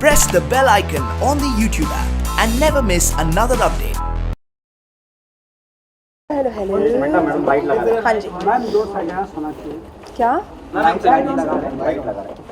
Press the bell icon on the YouTube app and never miss another update. Hello hello madam light लगा रहे हैं। हाँ जी ma'am दो side यहाँ सोनाक्षी क्या लाइट लगा रहे हैं, लाइट लगा रहे हैं।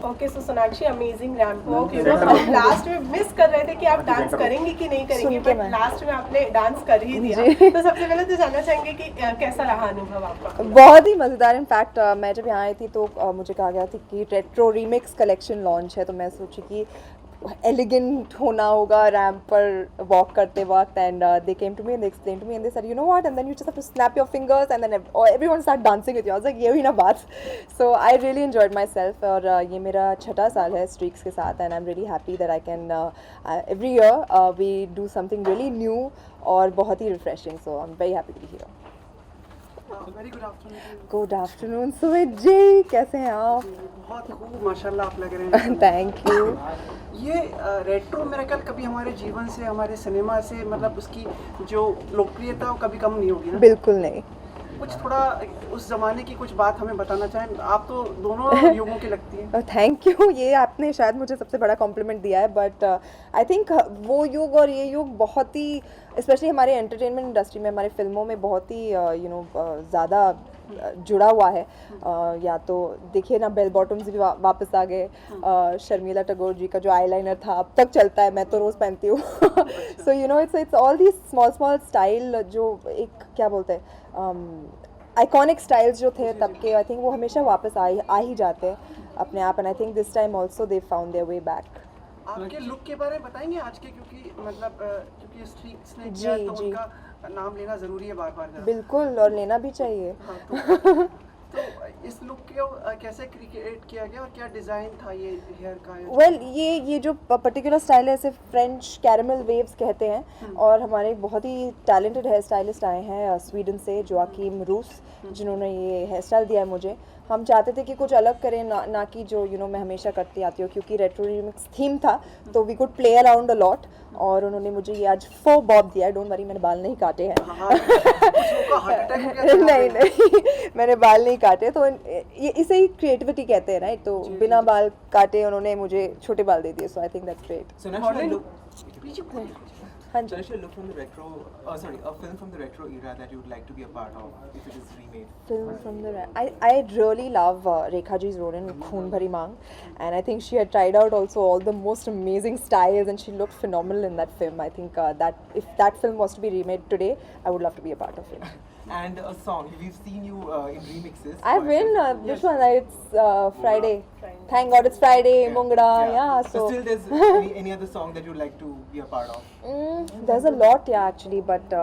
Okay so Sonakshi amazing ramp walk you know हम लास्ट में मिस कर रहे थे कि आप डांस करेंगी कि नहीं करेंगी सुन के बट मैं। लास्ट में आपने डांस कर ही दिया जी। तो सबसे पहले तो जानना चाहेंगे कि कैसा रहा अनुभव आपका बहुत ही मज़ेदार इनफैक्ट मैं जब यहाँ आई थी तो मुझे कहा गया था कि रेट्रो रीमिक्स कलेक्शन लॉन्च है तो मैं सोची कि एलिगेंट होना होगा रैम्प पर वॉक करते वक्त and they came to me and they explain to me and they said you know what and then you just have to snap your fingers and then everyone start dancing with you I was like ये हुई ना बात so I really enjoyed myself और ये मेरा छठा साल है स्ट्रीक्स के साथ and I am really happy that I can every year we do something really new और बहुत ही refreshing so I am very happy to be here very good afternoon. Good afternoon Sumit ji कैसे हैं आप बहुत खूब माशाल्लाह आप लग रहे हैं। थैंक यू ये रेट्रो मेरे ख्याल कभी हमारे जीवन से हमारे सिनेमा से मतलब उसकी जो लोकप्रियता वो कभी कम नहीं होगी ना। बिल्कुल नहीं कुछ थोड़ा उस जमाने की कुछ बात हमें बताना चाहें। आप तो दोनों युगों की लगती हैं। थैंक यू ये आपने शायद मुझे सबसे बड़ा कॉम्प्लीमेंट दिया है बट आई थिंक वो युग और ये युग बहुत ही स्पेशली हमारे एंटरटेनमेंट इंडस्ट्री में हमारे फिल्मों में बहुत ही ज़्यादा जुड़ा हुआ है या तो देखिए ना बेल बॉटम्स भी वापस आ गए शर्मिला टैगोर जी का जो आईलाइनर था अब तक चलता है मैं तो रोज़ पहनती हूँ so you know it's all the small small style जो एक क्या बोलते हैं आइकॉनिक स्टाइल्स जो थे तब के आई थिंक वो हमेशा वापस आ ही जाते हैं अपने आप and I think this time also they found their way back आपके लुक के बारे में बताएंगे आज के क्योंकि मतलब क्योंकि स्ट्रीक्स ने किया जी, तो जी। उनका नाम लेना जरूरी है बार बार। बिल्कुल और लेना भी चाहिए हाँ, तो इस लुक को कैसे क्रिएट किया गया और क्या डिज़ाइन था ये हेयर का? वेल ये जो पर्टिकुलर स्टाइल है इसे फ्रेंच कैरमल वेव्स कहते हैं और हमारे बहुत ही टैलेंटेड हेयर स्टाइलिस्ट आए हैं स्वीडन से जोआकिम रूस जिन्होंने ये हेयर स्टाइल दिया है मुझे हम चाहते थे कि कुछ अलग करें ना कि जो मैं हमेशा करती आती हूँ क्योंकि रेट्रो रिमिक्स थीम था तो we could play around a lot और उन्होंने मुझे ये आज 4 बॉब दिया है डोंट वरी मैंने बाल नहीं काटे हैं नहीं मैंने बाल नहीं काटे तो ये इसे ही क्रिएटिविटी कहते हैं राइट तो बिना बाल काटे उन्होंने मुझे छोटे बाल दे दिए so I think that's great Sonakshi, look, हाँ जी Sonakshi, look from the retro, a film from the retro era that you would like to be a part of if it is remade. film from the I really love Rekha ji's role in Khoon Bhari Maang and I think she had tried out also all the most amazing styles and she looked phenomenal in that film. I think that if that film was to be remade today I would love to be a part of it. And a song, we've seen you in remixes. I've been which one it's Friday. Thank God it's Friday Mungda yeah so still there's any other song that you'd like to be a part of? there's a lot yeah actually but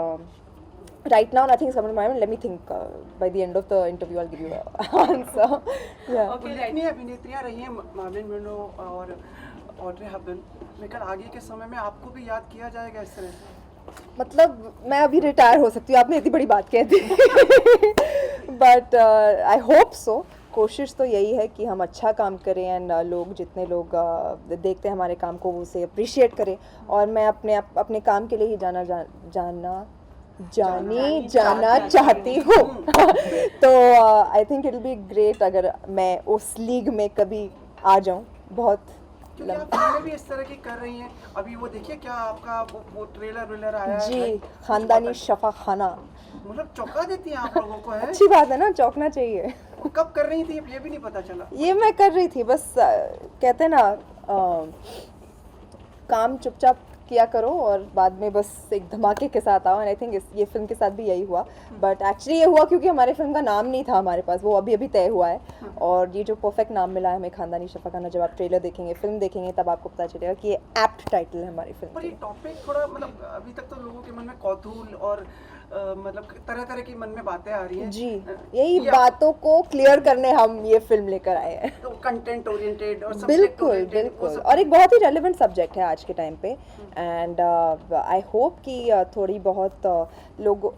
right now nothing is coming to my mind let me think by the end of the interview I'll give you an answer yeah okay इतनी अभिनेत्रियां रही हैं Marlin ब्रेंडो और Audrey हपबर्न लेकिन आगे के समय में आपको भी याद किया जाएगा इस तरह से? मतलब मैं अभी रिटायर हो सकती हूँ आपने इतनी बड़ी बात कह दी बट आई होप सो कोशिश तो यही है कि हम अच्छा काम करें एंड लोग जितने लोग देखते हैं हमारे काम को वो उसे अप्रिशिएट करें और मैं अपने काम के लिए ही जाना चाहती हूँ तो I think it will be great अगर मैं उस लीग में कभी आ जाऊँ बहुत क्योंकि आप फिल्में भी इस तरह की कर रही हैं अभी वो देखिए क्या आपका वो ट्रेलर आया है जी खानदानी शफा खाना मतलब चौंका देती हैं आप लोगों को है। अच्छी बात है ना चौंकना चाहिए कब कर रही थी ये भी नहीं पता चला। ये मैं कर रही थी बस कहते हैं ना काम चुपचाप किया करो और बाद में बस एक धमाके के साथ आओ एंड आई थिंक ये फिल्म के साथ भी यही हुआ बट एक्चुअली ये हुआ क्योंकि हमारे फिल्म का नाम नहीं था हमारे पास वो अभी तय हुआ है और ये जो परफेक्ट नाम मिला है हमें खानदानी शफा खाना जब आप ट्रेलर देखेंगे फिल्म देखेंगे तब आपको पता चलेगा कि ये एप्ट टाइटल है हमारी फिल्म पर ये टॉपिक थोड़ा मतलब अभी तक तो लोगों के मन में कौतूहल और मतलब तरह तरह की मन में बातें आ रही हैं। जी यही बातों को क्लियर करने हम ये फिल्म लेकर आए हैं तो कंटेंट ओरिएंटेड और बिल्कुल और एक बहुत ही रेलेवेंट सब्जेक्ट है आज के टाइम पे एंड आई होप कि थोड़ी बहुत लोग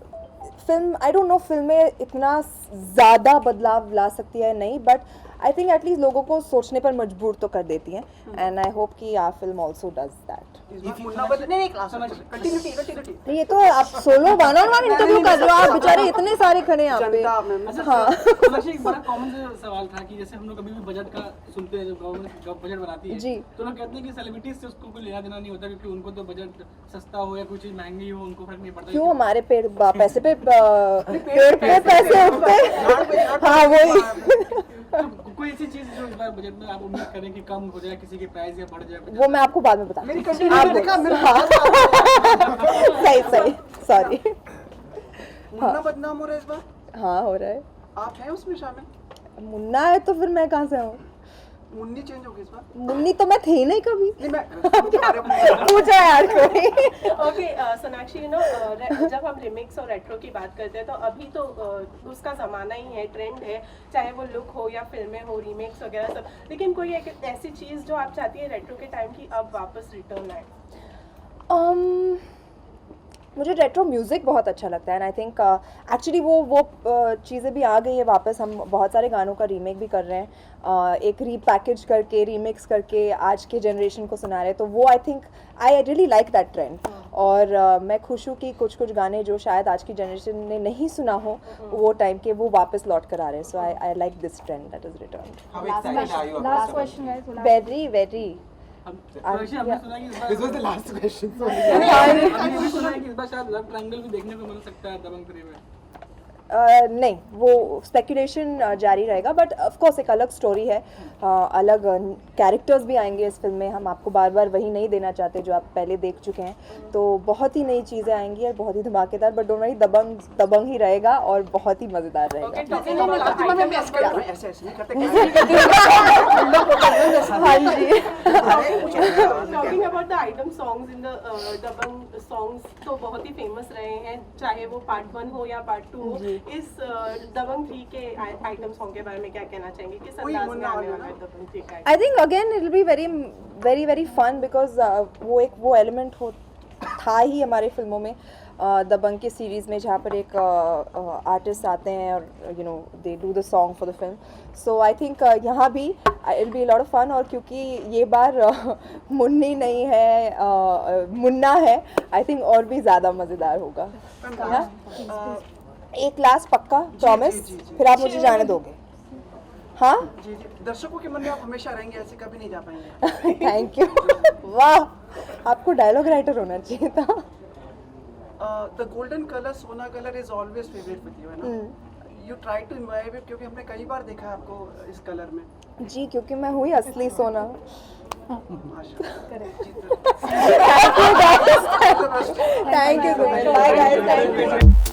फिल्म आई डोंट नो फिल्में इतना ज़्यादा बदलाव ला सकती है नहीं बट आई थिंक एटलीस्ट लोगों को सोचने पर मजबूर तो कर देती हैं एंड आई होप कि our film also does that. इस बार मुन्ना बदल नहीं क्लास कंटिन्यूटी ये तो आप solo one on one interview कर रहे हो, आप बेचारे इतने सारे खड़े हैं यहाँ पे. जनता में हाँ. सोनाक्षी, एक बड़ा कॉमन सवाल था कि जैसे हम लोग कभी भी बजट का सुनते हैं, जब गवर्नमेंट जब बजट बनाती है जी. तो लोग कहते हैं कि सेलिब्रिटीज से उसको कोई लेना देना नहीं होता, क्योंकि उनको तो बजट सस्ता हो या कोई चीज महंगी हो उनको फर्क नहीं पड़ता. क्यों हमारे पैसे पे पेड़ पे पैसे उगते. हाँ वही. तो कोई ऐसी चीज जो इस बार बजट में आप उम्मीद करें कि कम हो जाए, किसी की प्राइस या बढ़ जाए? वो मैं आपको बाद में बताऊँ. मेरी कंटिन्यूटी देखा मेरा सही सही सॉरी. मुन्ना बदनाम हो रहा है इस बार. हाँ हो रहा है. आप हैं उसमें शामिल? मुन्ना है तो फिर मैं कहाँ से हूँ? मुन्नी चेंज होगी इस बार. मुन्नी तो मैं थी नहीं कभी. नहीं मैं पूछा यार कोई. ओके सोनाक्षी, यू नो जब हम रिमिक्स और रेट्रो की बात करते हैं तो अभी तो उसका ज़माना ही है, ट्रेंड है, चाहे वो लुक हो या फिल्में हो, रीमेक्स वगैरह सब. लेकिन कोई एक ऐसी चीज़ जो आप चाहती है रेट्रो के टाइम की अब वापस रिटर्न आए? मुझे रेट्रो म्यूज़िक बहुत अच्छा लगता है एंड आई थिंक एक्चुअली वो चीज़ें भी आ गई है वापस. हम बहुत सारे गानों का रीमेक भी कर रहे हैं, एक रीपैकेज करके रीमिक्स करके आज के जनरेशन को सुना रहे हैं. तो वो I think I really like that trend. और मैं खुश हूँ कि कुछ कुछ गाने जो शायद आज की जनरेशन ने नहीं सुना हो वो टाइम के, वो वापस लौट कर आ रहे हैं. So I like this trend that is return. How excited are you about Last the question, guys. Very very. Sonakshi, हमने सुना कि इस बार This was the last question. हमने भी सुना है कि इस बार शायद लव ट्रायंगल भी देखने को मिल सकता है दबंग 3 में. नहीं, वो स्पेकुलेशन जारी रहेगा बट ऑफ कोर्स एक अलग स्टोरी है, अलग कैरेक्टर्स भी आएंगे इस फिल्म में. हम आपको बार बार वही नहीं देना चाहते जो आप पहले देख चुके हैं. तो बहुत ही नई चीज़ें आएंगी और बहुत ही धमाकेदार. बट डोंट वरी, दबंग ही रहेगा और बहुत ही मज़ेदार रहेगा. ऐसे ऐसे नहीं करते. हाँ जी. Talking about the item songs in the Dabangg songs तो बहुत ही फेमस रहे हैं, चाहे वो पार्ट 1 हो या पार्ट 2 हो. इस दबंग 3 के आइटम सॉन्ग के बारे में क्या कहना चाहेंगे, किस अंदाज में आने वाला है दबंग 3 का? I think again it will be very very very fun because वो एलिमेंट था ही हमारे फिल्मों में, दबंग की सीरीज़ में, जहाँ पर एक आर्टिस्ट आते हैं और you know they do the song for the film. So I think यहाँ भी it be lot of fun. और क्योंकि ये बार मुन्नी नहीं है, मुन्ना है, आई थिंक और भी ज़्यादा मज़ेदार होगा. एक लास्ट पक्का प्रॉमिस, फिर आप मुझे जाने दोगे? हाँ जी जी. दर्शकों के मन में आप हमेशा रहेंगे, ऐसे कभी नहीं जा पाएंगे. Thank you. वाह, आपको डायलॉग राइटर होना चाहिए था. द गोल्डन कलर, सोना colour is always favourite with you, है ना? You try to imbibe it, क्योंकि हमने कई बार देखा है आपको इस कलर में. जी, क्योंकि मैं हुई असली सोना. माशाल्लाह. Thank you. Bye guys. Thank you.